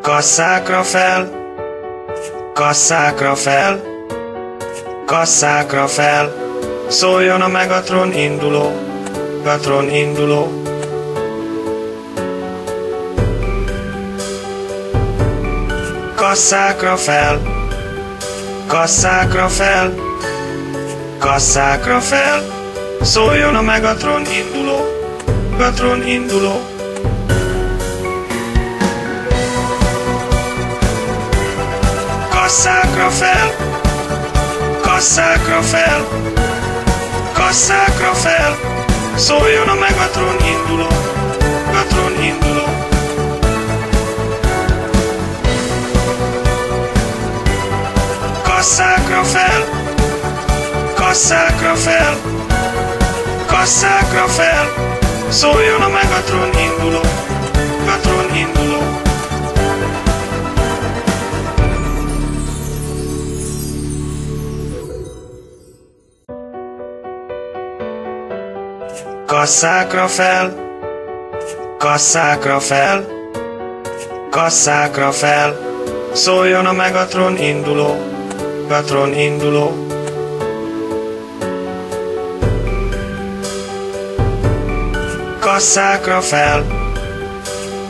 Kasszákra fel, kasszákra fel, kasszákra fel, szóljon a Megatron induló, Megatron induló. Kasszákra fel, kasszákra fel, kasszákra fel, szóljon a Megatron induló, Megatron induló. Kasszákra fel, kasszákra fel, kasszákra fel, szóljon a Megatron induló, Megatron induló. Kasszákra fel, kasszákra fel, kasszákra fel, szóljon a Megatron induló, Megatron induló. Kasszákra fel, kasszákra fel, kasszákra fel, szóljon a Megatron induló, Megatron induló. Kasszákra fel,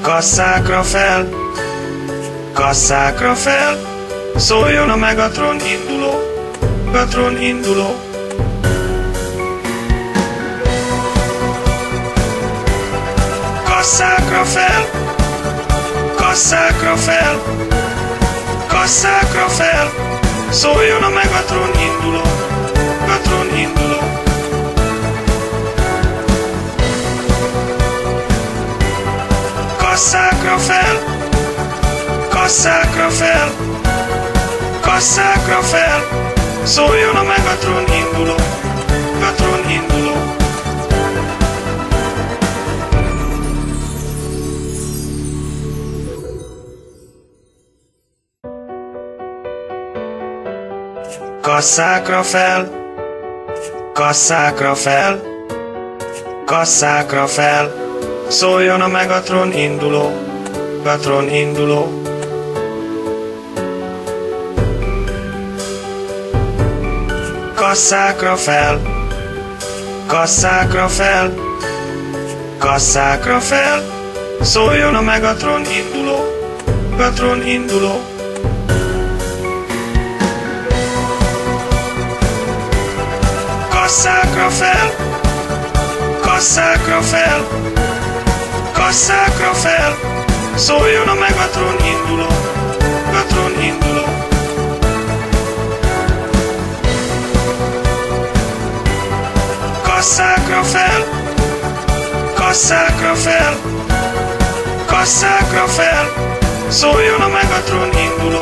kasszákra fel, kasszákra fel, szóljon a Megatron induló, Megatron induló. Kasszákra fel, kasszákra fel, kasszákra fel, szóljon a Megatron induló, Megatron induló. Kasszákra fel, kasszákra fel, kasszákra fel, szóljon a Megatron induló, Megatron induló. Kasszákra fel, kasszákra fel, kasszákra fel, szóljon a Megatron induló, Megatron induló. Kasszákra fel, kasszákra fel, kasszákra fel, szóljon a Megatron induló, Megatron induló. Kasszákra fel, kasszákra fel, kasszákra fel, szóljon a Megatron induló, Megatron induló. Kasszákra fel, kasszákra fel, kasszákra fel, szóljon a Megatron induló.